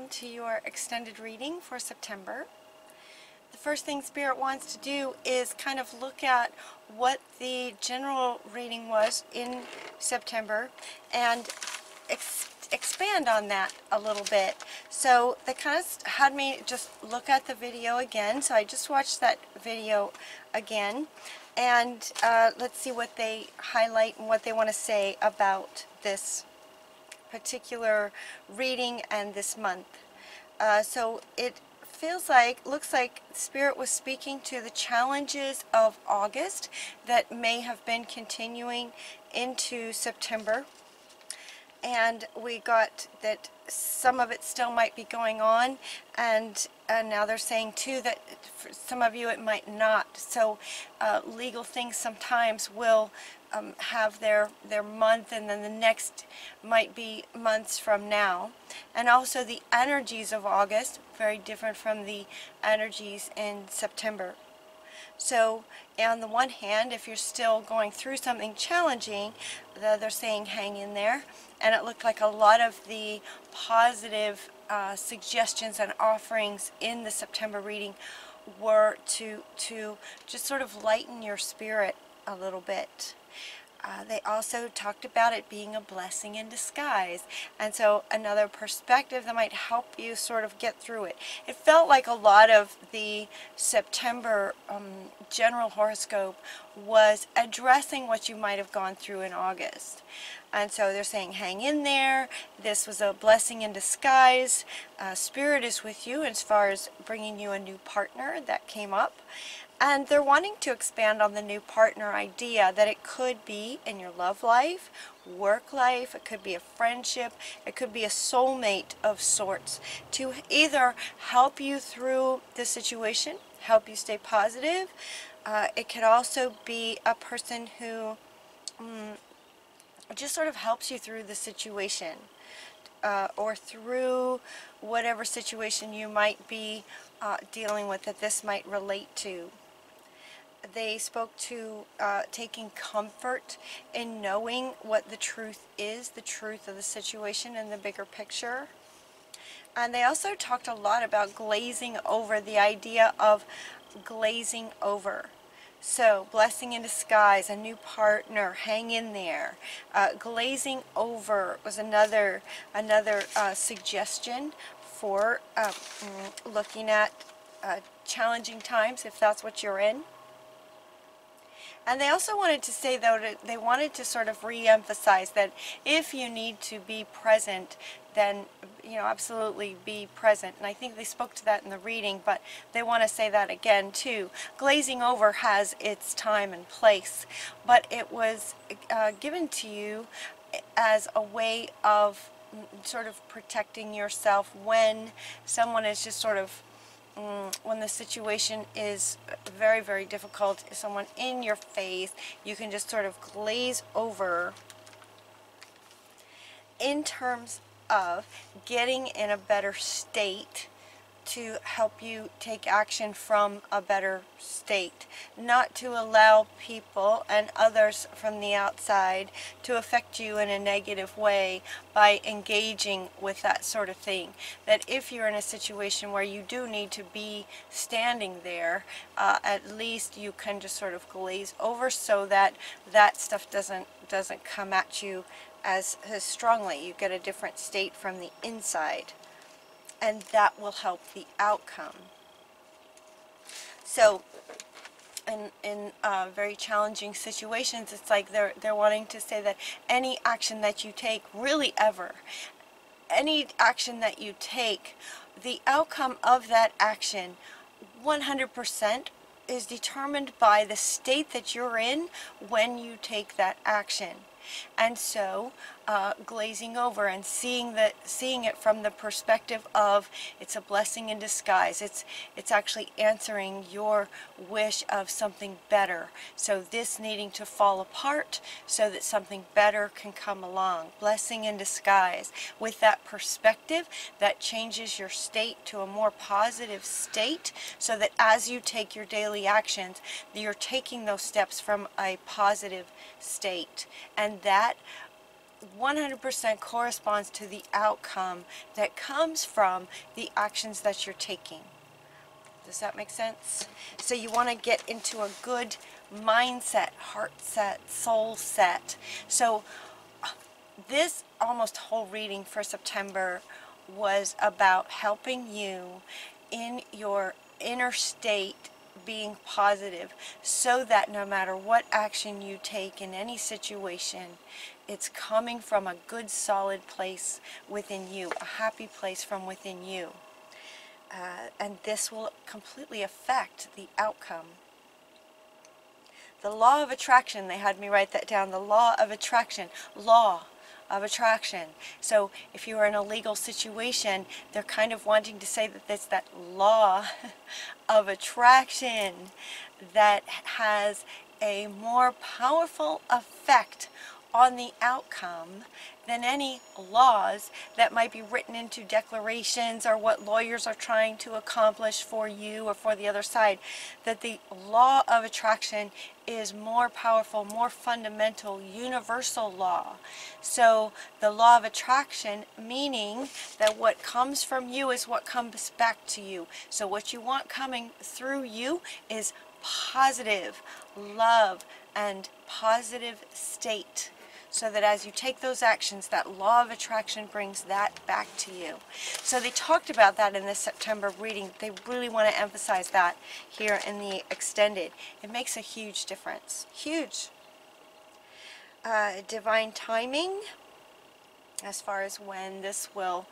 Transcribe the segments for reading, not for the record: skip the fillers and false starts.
welcome to your extended reading for September. The first thing Spirit wants to do is kind of look at what the general reading was in September and expand on that a little bit. So they kind of had me just look at the video again. So I just watched that video again, and let's see what they highlight and what they want to say about this particular reading and this month. So it looks like Spirit was speaking to the challenges of August that may have been continuing into September. And we got that some of it still might be going on, and now they're saying too that for some of you it might not. So legal things sometimes will have their month, and then the next might be months from now. And also the energies of August, very different from the energies in September. So on the one hand, if you're still going through something challenging, they're saying hang in there. And it looked like a lot of the positive suggestions and offerings in the September reading were to just sort of lighten your spirit a little bit. They also talked about it being a blessing in disguise, and so another perspective that might help you sort of get through it. It felt like a lot of the September general horoscope was addressing what you might have gone through in August. And so they're saying hang in there, this was a blessing in disguise, Spirit is with you as far as bringing you a new partner that came up. And they're wanting to expand on the new partner idea, that it could be in your love life, work life, it could be a friendship, it could be a soulmate of sorts, to either help you through the situation, help you stay positive. It could also be a person who just sort of helps you through the situation, or through whatever situation you might be dealing with that this might relate to. They spoke to taking comfort in knowing what the truth is, the truth of the situation and the bigger picture. And they also talked a lot about glazing over, the idea of glazing over. So, blessing in disguise, a new partner, hang in there. Glazing over was another suggestion for looking at challenging times, if that's what you're in. And they also wanted to say, though, that they wanted to sort of re-emphasize that if you need to be present, then, you know, absolutely be present. And I think they spoke to that in the reading, but they want to say that again, too. Glazing over has its time and place, but it was given to you as a way of sort of protecting yourself when someone is just sort of when the situation is very, very difficult, someone in your face, you can just sort of glaze over in terms of getting in a better state to help you take action from a better state, not to allow people and others from the outside to affect you in a negative way by engaging with that sort of thing. That if you're in a situation where you do need to be standing there, at least you can just sort of glaze over so that that stuff doesn't come at you as strongly. You get a different state from the inside, and that will help the outcome. So in very challenging situations, it's like they're wanting to say that any action that you take, really ever, any action that you take, the outcome of that action 100% is determined by the state that you're in when you take that action. And so glazing over and seeing it from the perspective of it's a blessing in disguise. It's actually answering your wish of something better. So this needing to fall apart so that something better can come along. Blessing in disguise. With that perspective, that changes your state to a more positive state, so that as you take your daily actions, you're taking those steps from a positive state. And that 100% corresponds to the outcome that comes from the actions that you're taking. Does that make sense? So you want to get into a good mindset, heart set, soul set. So this almost whole reading for September was about helping you in your inner state being positive, so that no matter what action you take in any situation, it's coming from a good solid place within you, a happy place from within you. And this will completely affect the outcome. The law of attraction, they had me write that down, the law of attraction, law of attraction. So if you are in a legal situation, they're kind of wanting to say that it's that law of attraction that has a more powerful effect on the outcome than any laws that might be written into declarations or what lawyers are trying to accomplish for you or for the other side. That the law of attraction is more powerful, more fundamental, universal law. So the law of attraction, meaning that what comes from you is what comes back to you. So what you want coming through you is positive love and positive state. So that as you take those actions, that law of attraction brings that back to you. So they talked about that in this September reading. They really want to emphasize that here in the extended. It makes a huge difference. Huge. Divine timing, as far as when this will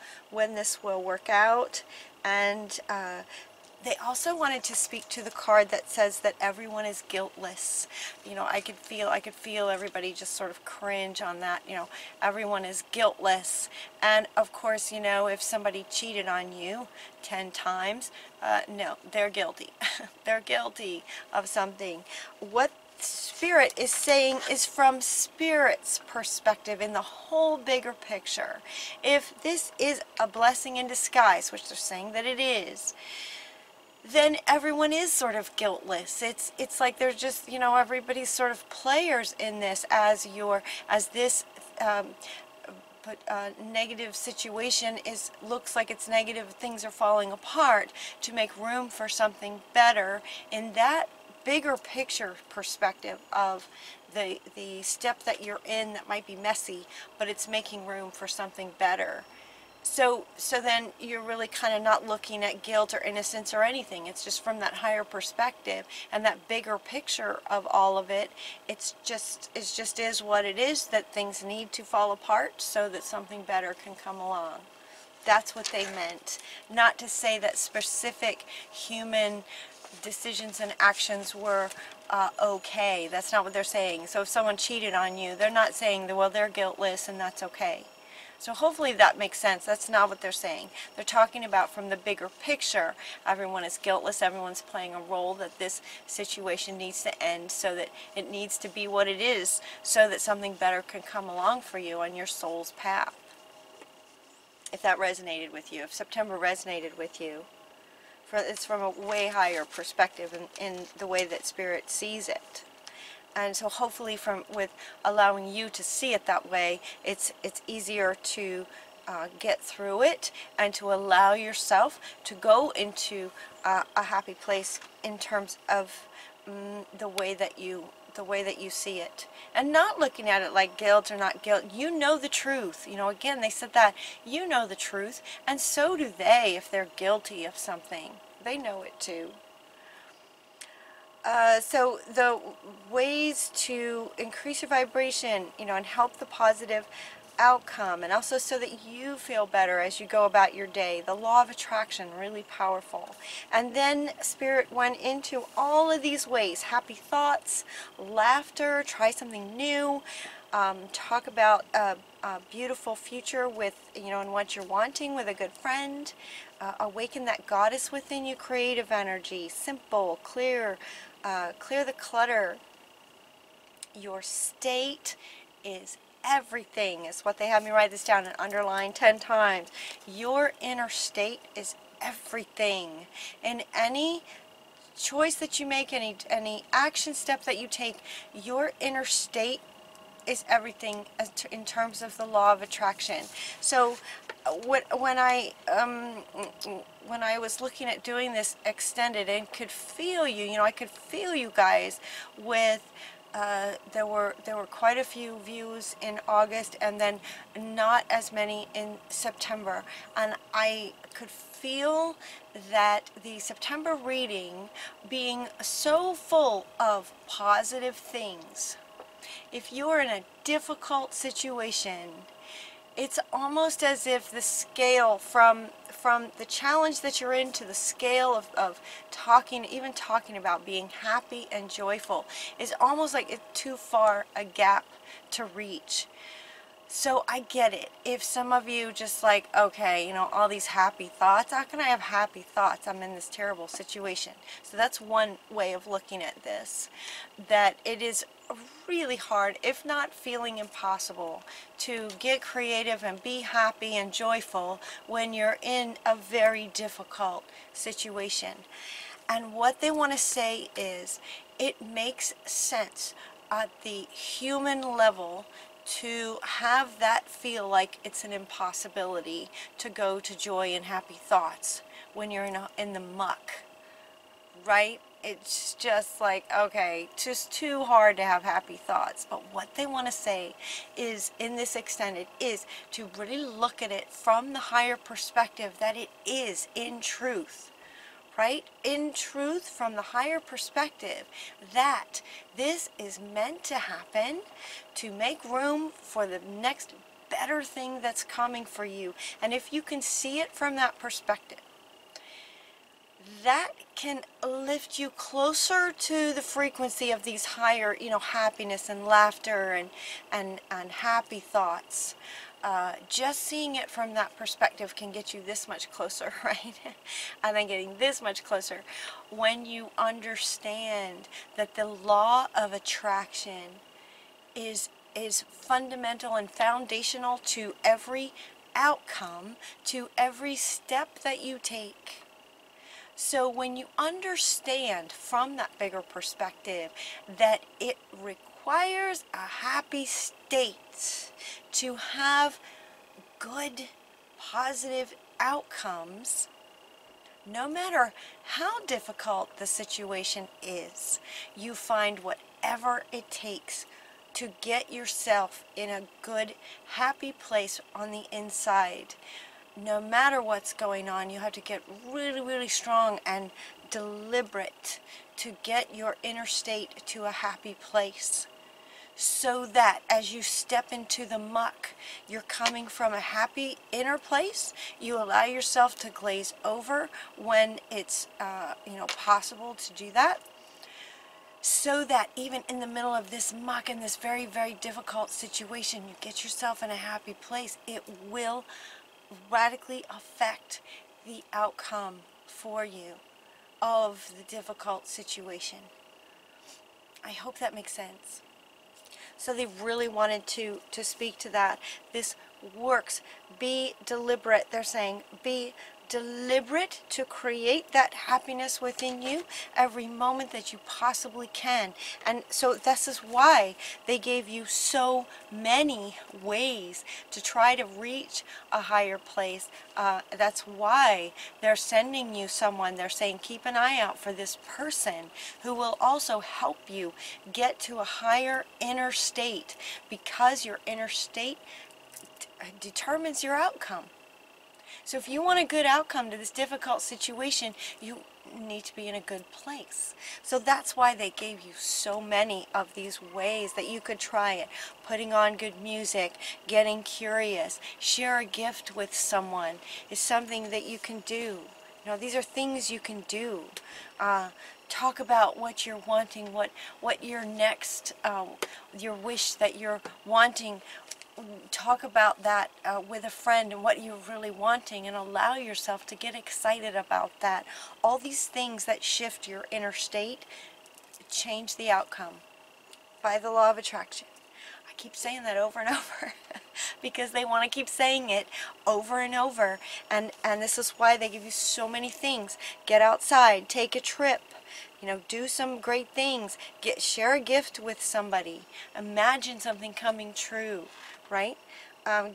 work out. And they also wanted to speak to the card that says that everyone is guiltless. You know, I could feel everybody just sort of cringe on that. You know, everyone is guiltless. And of course, you know, if somebody cheated on you 10 times, no, they're guilty. They're guilty of something. What Spirit is saying is from Spirit's perspective in the whole bigger picture. If this is a blessing in disguise, which they're saying that it is, then everyone is sort of guiltless. It's like they're just, you know, everybody's sort of players in this as this negative situation looks like it's negative, things are falling apart, to make room for something better in that bigger picture perspective of the step that you're in that might be messy, but it's making room for something better. So then you're really kind of not looking at guilt or innocence or anything. It's just from that higher perspective and that bigger picture of all of it. It just is what it is, that things need to fall apart so that something better can come along. That's what they meant. Not to say that specific human decisions and actions were okay. That's not what they're saying. So if someone cheated on you, they're not saying that, well, they're guiltless and that's okay. So hopefully that makes sense. That's not what they're saying. They're talking about from the bigger picture. Everyone is guiltless. Everyone's playing a role, that this situation needs to end, so that it needs to be what it is, so that something better can come along for you on your soul's path. If that resonated with you, if September resonated with you, it's from a way higher perspective in the way that Spirit sees it. And so hopefully with allowing you to see it that way, it's easier to get through it and to allow yourself to go into a happy place in terms of the way that you see it, and not looking at it like guilt or not guilt. You know the truth. You know, again, they said that you know the truth, and so do they. If they're guilty of something, they know it too. So the ways to increase your vibration, you know, and help the positive outcome, and also so that you feel better as you go about your day. The law of attraction, really powerful. And then Spirit went into all of these ways: happy thoughts, laughter, try something new, talk about a beautiful future with, you know, and what you're wanting with a good friend. Awaken that goddess within you, creative energy, simple, clear, clear the clutter. Your state is everything, is what they have me write this down and underline 10 times. Your inner state is everything. In any choice that you make, any action step that you take, your inner state is everything in terms of the law of attraction. So when I was looking at doing this extended and could feel you, I could feel you guys with there were quite a few views in August and then not as many in September, and I could feel that the September reading being so full of positive things. If you're in a difficult situation, it's almost as if the scale from the challenge that you're in to the scale of even talking about being happy and joyful is almost like it's too far a gap to reach. So I get it. If some of you just like, okay, all these happy thoughts, how can I have happy thoughts? I'm in this terrible situation. So that's one way of looking at this, that it is really hard, if not feeling impossible, to get creative and be happy and joyful when you're in a very difficult situation. And what they want to say is, it makes sense at the human level to have that feel like it's an impossibility to go to joy and happy thoughts when you're in the muck, right? It's just like, okay, just too hard to have happy thoughts. But what they want to say is, in this extended, is to really look at it from the higher perspective that it is in truth. Right? In truth, from the higher perspective, that this is meant to happen to make room for the next better thing that's coming for you. And if you can see it from that perspective, that can lift you closer to the frequency of these higher, happiness and laughter and happy thoughts. Just seeing it from that perspective can get you this much closer, right? And then getting this much closer when you understand that the law of attraction is fundamental and foundational to every outcome, to every step that you take. So when you understand from that bigger perspective that it requires a happy state to have good, positive outcomes, no matter how difficult the situation is, you find whatever it takes to get yourself in a good, happy place on the inside. No matter what's going on, you have to get really, really strong and deliberate to get your inner state to a happy place, so that as you step into the muck, you're coming from a happy inner place. You allow yourself to glaze over when it's possible to do that, so that even in the middle of this muck and this very, very difficult situation, you get yourself in a happy place. It will radically affect the outcome for you of the difficult situation. I hope that makes sense. So they really wanted to speak to that. This works. Be deliberate. They're saying be deliberate to create that happiness within you every moment that you possibly can. And so this is why they gave you so many ways to try to reach a higher place. That's why they're sending you someone. They're saying keep an eye out for this person who will also help you get to a higher inner state, because your inner state determines your outcome. So if you want a good outcome to this difficult situation, you need to be in a good place. So that's why they gave you so many of these ways that you could try it. Putting on good music, getting curious, share a gift with someone is something that you can do. These are things you can do. Talk about what you're wanting, what your next, your wish that you're wanting. Talk about that with a friend and what you're really wanting, and allow yourself to get excited about that. All these things that shift your inner state change the outcome by the law of attraction. I keep saying that over and over because they want to keep saying it over and over, and this is why they give you so many things. Get outside, take a trip, You know, do some great things. Share a gift with somebody. Imagine something coming true, right?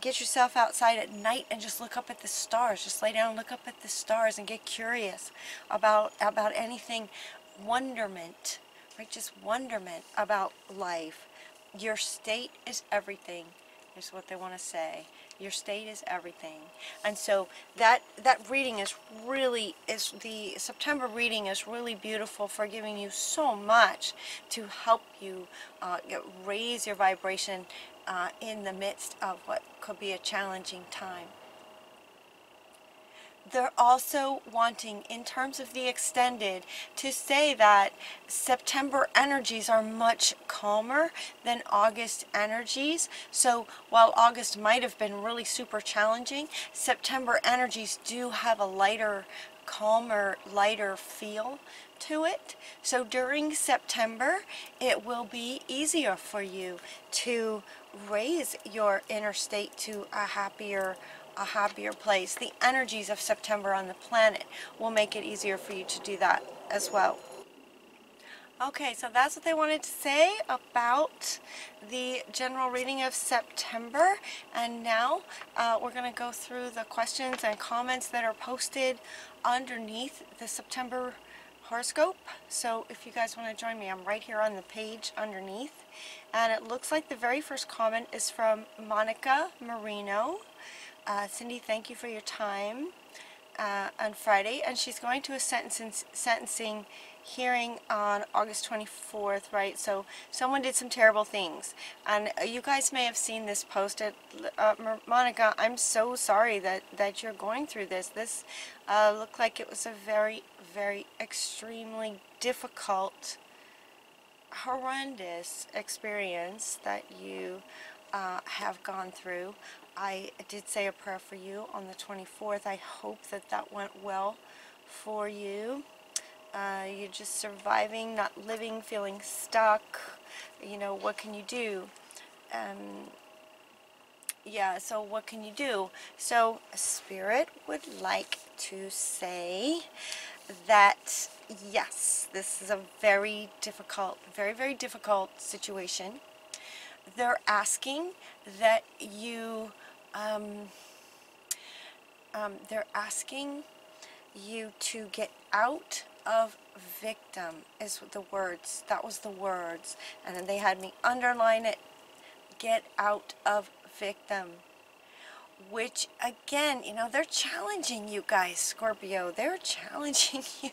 Get yourself outside at night and just look up at the stars. Just lay down and look up at the stars and get curious about anything. Wonderment, right? Just wonderment about life. Your state is everything, is what they want to say. Your state is everything. And so that reading is the September reading is really beautiful for giving you so much to help you raise your vibration in the midst of what could be a challenging time. They're also wanting, in terms of the extended, to say that September energies are much calmer than August energies. So while August might have been really super challenging, September energies do have a lighter, calmer, lighter feel to it. So during September, it will be easier for you to raise your inner state to a happier place. The energies of September on the planet will make it easier for you to do that as well. Okay, so that's what they wanted to say about the general reading of September. And now we're going to go through the questions and comments that are posted underneath the September horoscope. So if you guys want to join me, I'm right here on the page underneath. And it looks like the very first comment is from Monica Marino. Cindy, thank you for your time on Friday. And she's going to a sentencing hearing on August 24th, right? So someone did some terrible things. And you guys may have seen this posted. Monica, I'm so sorry that you're going through this. This looked like it was a very, very extremely difficult, horrendous experience that you have gone through. I did say a prayer for you on the 24th. I hope that went well for you. You're just surviving, not living, feeling stuck. You know, what can you do? Yeah, so what can you do? So Spirit would like to say that, yes, this is a very difficult, very, very difficult situation. They're asking that you, they're asking you to get out of victim, is the words. That was the words. And then they had me underline it. Get out of victim. Which, again, you know, they're challenging you guys, Scorpio. They're challenging you.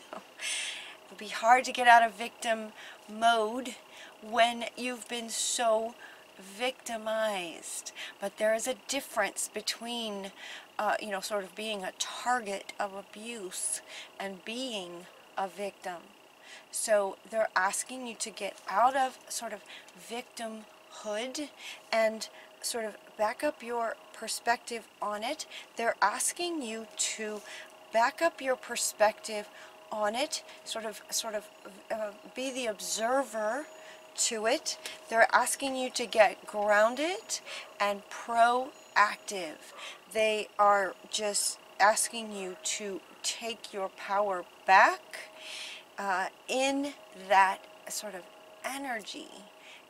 It'll be hard to get out of victim mode when you've been so victimized. But there is a difference between, you know, sort of being a target of abuse and being a victim. So they're asking you to get out of sort of victimhood and sort of back up your perspective on it. They're asking you to back up your perspective on it, sort of be the observer to it. They're asking you to get grounded and proactive. They are just asking you to take your power back in that sort of energy,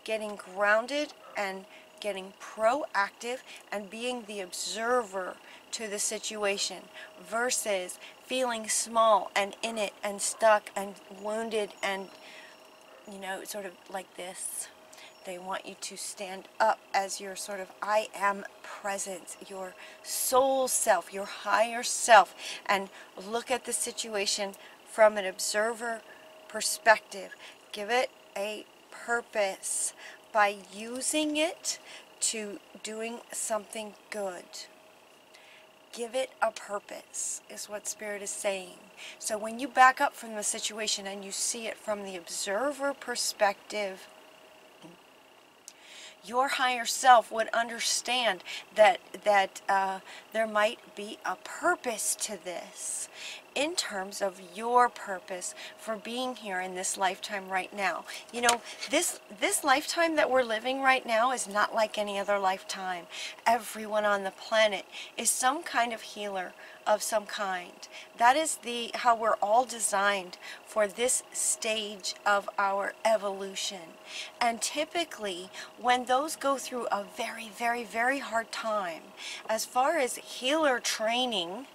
getting grounded and getting proactive and being the observer to the situation versus feeling small and in it and stuck and wounded and, you know, sort of like this. They want you to stand up as your sort of I am presence, your soul self, your higher self, and look at the situation from an observer perspective. Give it a purpose by using it to doing something good. Give it a purpose, is what Spirit is saying. So when you back up from the situation and you see it from the observer perspective, your higher self would understand that there might be a purpose to this. in terms of your purpose for being here in this lifetime right now. You know, this lifetime that we're living right now is not like any other lifetime. Everyone on the planet is some kind of healer of some kind. That is how we're all designed for this stage of our evolution. And typically, when those go through a very, very, very hard time, as far as healer training,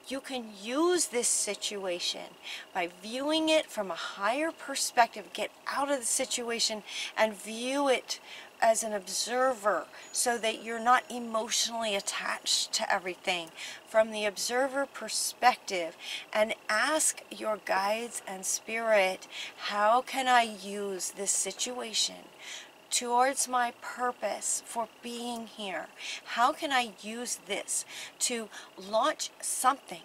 you can use this situation by viewing it from a higher perspective. Get out of the situation and view it as an observer so that you're not emotionally attached to everything. From the observer perspective, and ask your guides and spirit, how can I use this situation towards my purpose for being here? How can I use this to launch something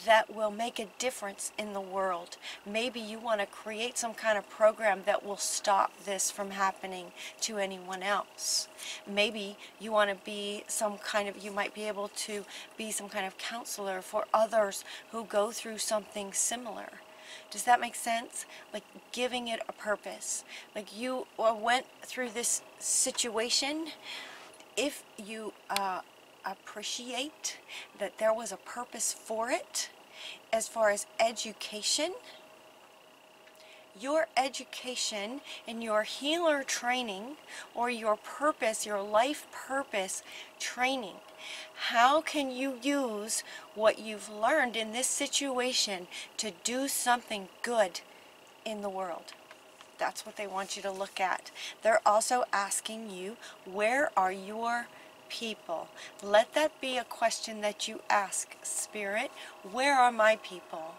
that will make a difference in the world? Maybe you want to create some kind of program that will stop this from happening to anyone else. Maybe you want to be you might be able to be some kind of counselor for others who go through something similar. Does that make sense? Like giving it a purpose. Like you went through this situation. If you appreciate that there was a purpose for it, as far as education, your education and your healer training, or your purpose, your life purpose training, how can you use what you've learned in this situation to do something good in the world? That's what they want you to look at. They're also asking you, where are your people? Let that be a question that you ask, Spirit. Where are my people?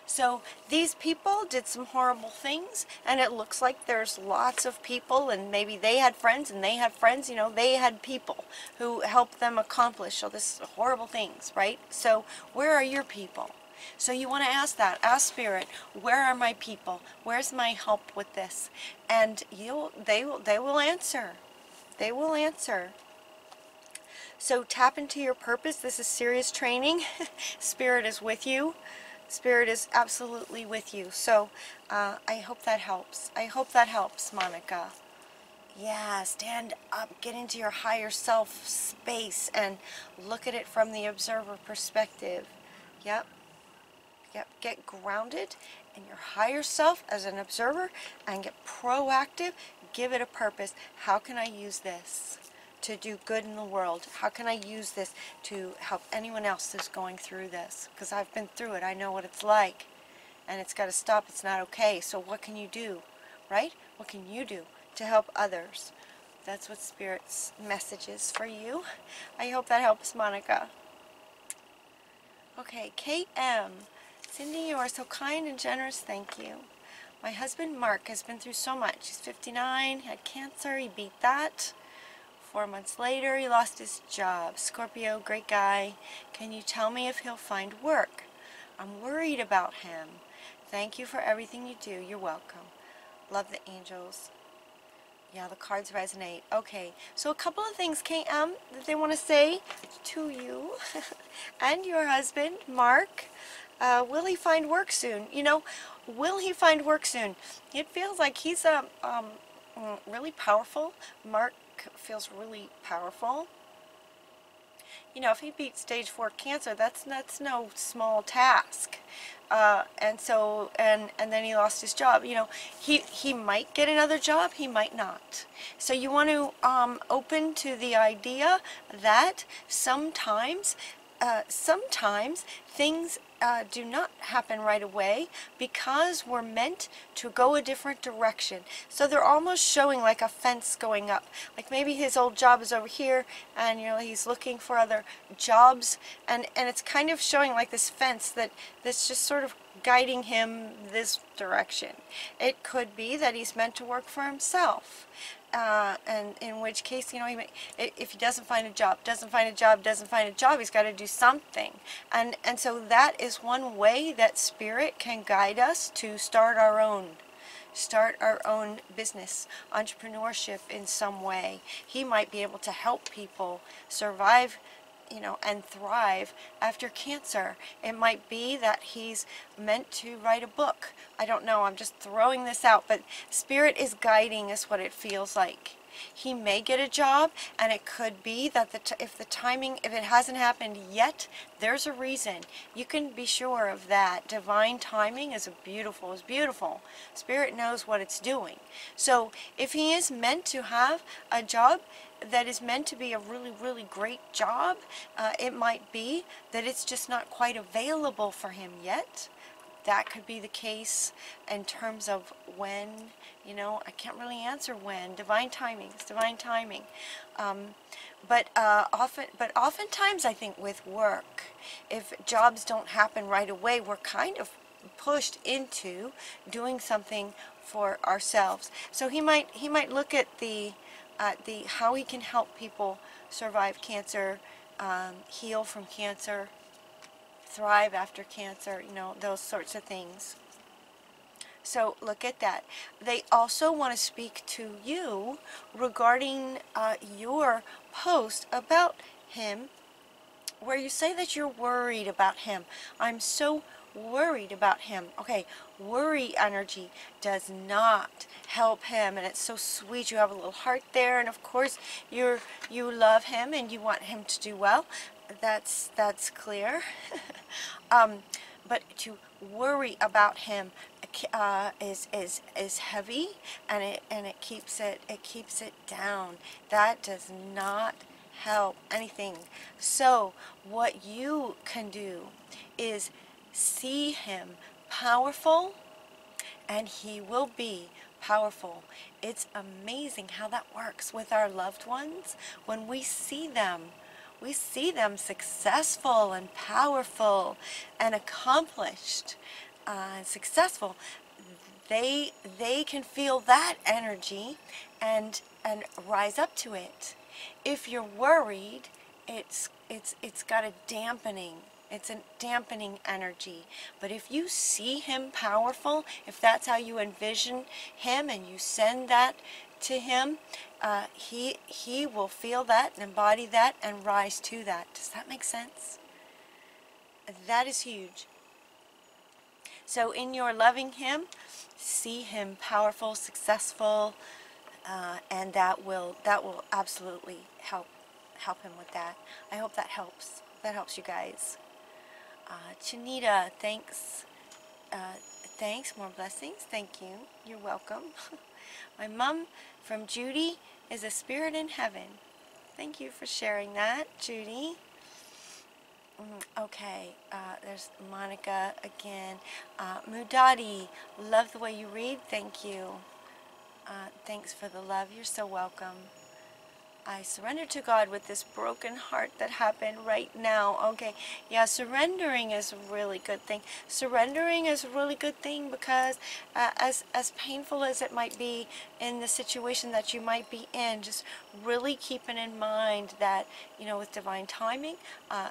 So these people did some horrible things, and it looks like there's lots of people, and maybe they had friends and they had friends, you know, they had people who helped them accomplish all these horrible things, right? So where are your people? So you want to ask that. Ask Spirit, where are my people? Where's my help with this? And they will answer. They will answer. So tap into your purpose. This is serious training. Spirit is with you. Spirit is absolutely with you. So I hope that helps. I hope that helps, Monica. Yeah, stand up, get into your higher self space and look at it from the observer perspective. Yep. Yep, get grounded in your higher self as an observer and get proactive. Give it a purpose. How can I use this to do good in the world? How can I use this to help anyone else who's going through this? Because I've been through it. I know what it's like. And it's got to stop. It's not okay. So what can you do? Right? What can you do to help others? That's what Spirit's message is for you. I hope that helps, Monica. Okay, KM. Cindy, you are so kind and generous. Thank you. My husband, Mark, has been through so much. He's 59, had cancer. He beat that. 4 months later, he lost his job. Scorpio, great guy. Can you tell me if he'll find work? I'm worried about him. Thank you for everything you do. You're welcome. Love the angels. Yeah, the cards resonate. Okay, so a couple of things, KM, that they want to say to you and your husband, Mark. Will he find work soon? You know, will he find work soon? It feels like he's really powerful. Mark feels really powerful. You know, if he beat stage 4 cancer, that's no small task. And then he lost his job. You know, he might get another job, he might not. So you want to open to the idea that sometimes things do not happen right away because we're meant to go a different direction. So they're almost showing like a fence going up. Like maybe his old job is over here and, you know, he's looking for other jobs, and it's kind of showing like this fence that's just sort of guiding him this direction. It could be that he's meant to work for himself. And in which case, you know, if he doesn't find a job, he's got to do something. And so that is one way that Spirit can guide us to start our own business, entrepreneurship in some way. He might be able to help people survive and thrive after Cancer. It might be that he's meant to write a book. I don't know, I'm just throwing this out, but Spirit is guiding us what it feels like. He may get a job, and it could be that if it hasn't happened yet, there's a reason. You can be sure of that. Divine timing is beautiful. Spirit knows what it's doing. So if he is meant to have a job that is meant to be a really, really great job, it might be that it's just not quite available for him yet. That could be the case in terms of when, I can't really answer when. Divine timing. It's divine timing. But oftentimes I think with work, if jobs don't happen right away, we're kind of pushed into doing something for ourselves. So he might look at the how he can help people survive Cancer, heal from Cancer, thrive after Cancer, those sorts of things. So look at that. They also want to speak to you regarding your post about him, where you say that you're worried about him. I'm so worried about him. Okay, worry energy does not help him, and it's so sweet. You have a little heart there, and of course you love him and you want him to do well. That's clear. But to worry about him is heavy, and it keeps it down. That does not help anything. So what you can do is see him powerful, and he will be powerful. It's amazing how that works with our loved ones. When we see them successful and powerful and accomplished and successful. They can feel that energy and rise up to it. If you're worried, it's got a dampening. It's a dampening energy. But if you see him powerful, if that's how you envision him and you send that to him, he will feel that and embody that and rise to that. Does that make sense? That is huge. So in your loving him, see him powerful, successful, and that will absolutely help him with that. I hope that helps. That helps you guys. Chinita, thanks. Thanks. More blessings. Thank you. You're welcome. My mom from Judy is a spirit in heaven. Thank you for sharing that, Judy. Okay, there's Monica again. Mudadi, love the way you read. Thank you. Thanks for the love. You're so welcome. I surrender to God with this broken heart that happened right now. Okay, yeah, surrendering is a really good thing. Surrendering is a really good thing because as painful as it might be in the situation that you might be in, just really keeping in mind that, with divine timing, a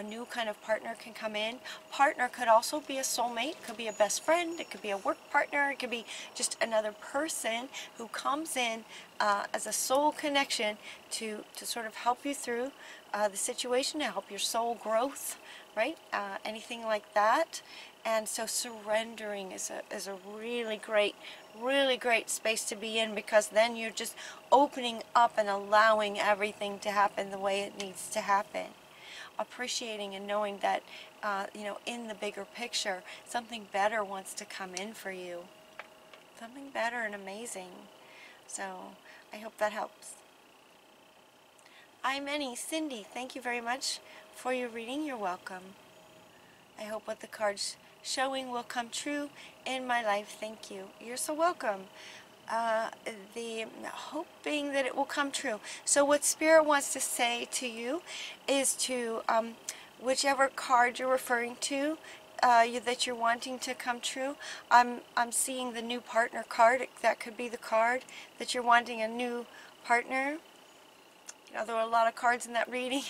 new kind of partner can come in. Partner could also be a soulmate, could be a best friend, it could be a work partner, it could be just another person who comes in as a soul connection to sort of help you through the situation, to help your soul growth, right? Anything like that. And so surrendering is a really great space to be in, because then you're just opening up and allowing everything to happen the way it needs to happen. Appreciating and knowing that, in the bigger picture, something better wants to come in for you. Something better and amazing. So I hope that helps. Hi, Minnie. Cindy, thank you very much for your reading. You're welcome. I hope what the card's showing will come true in my life. Thank you. You're so welcome. Hoping that it will come true. So what Spirit wants to say to you is to, whichever card you're referring to, that you're wanting to come true. I'm seeing the new partner card. That could be the card that you're wanting a new partner. There were a lot of cards in that reading.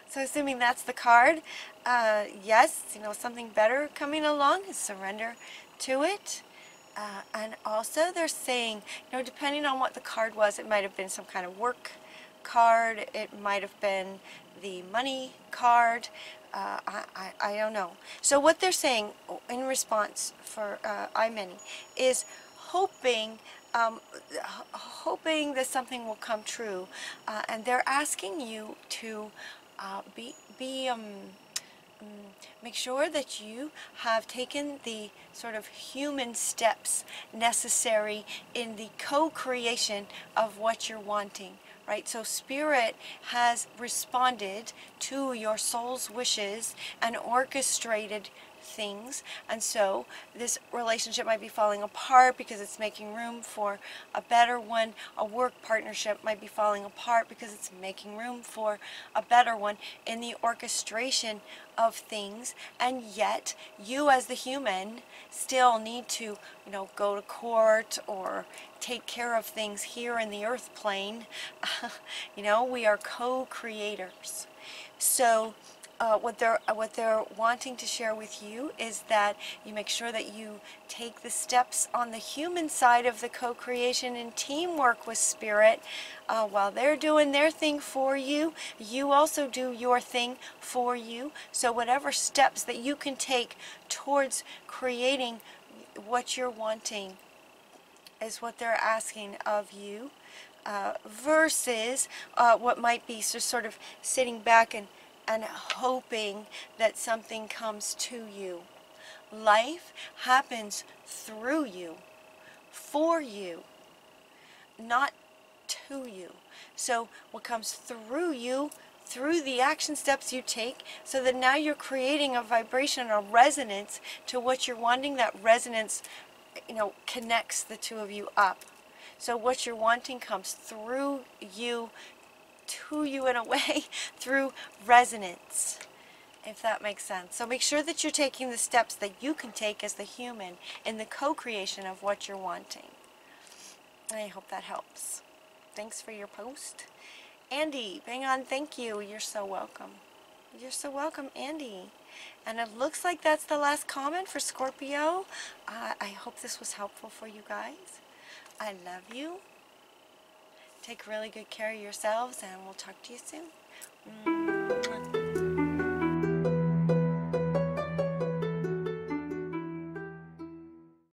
So assuming that's the card, yes, something better coming along, surrender to it. And also they're saying, depending on what the card was, it might have been some kind of work card. It might have been the money card. I don't know. So what they're saying in response for I-many is hoping hoping that something will come true, and they're asking you to make sure that you have taken the sort of human steps necessary in the co-creation of what you're wanting, right? So Spirit has responded to your soul's wishes and orchestrated things, and so this relationship might be falling apart because it's making room for a better one. A work partnership might be falling apart because it's making room for a better one in the orchestration of things, and yet you as the human still need to, you know, go to court or take care of things here in the earth plane. You know, we are co-creators. So what they're wanting to share with you is that you make sure that you take the steps on the human side of the co-creation in teamwork with Spirit. While they're doing their thing for you, you also do your thing for you. So whatever steps that you can take towards creating what you're wanting is what they're asking of you, versus what might be just sort of sitting back and hoping that something comes to you. Life happens through you, for you, not to you. So what comes through you, through the action steps you take, so that now you're creating a vibration, a resonance to what you're wanting. That resonance, you know, connects the two of you up. So what you're wanting comes through you, to you in a way, through resonance, if that makes sense. So make sure that you're taking the steps that you can take as the human in the co-creation of what you're wanting. I hope that helps. Thanks for your post. Andy, bang on, thank you. You're so welcome. You're so welcome, Andy. And it looks like that's the last comment for Scorpio. I hope this was helpful for you guys. I love you. Take really good care of yourselves, and we'll talk to you soon.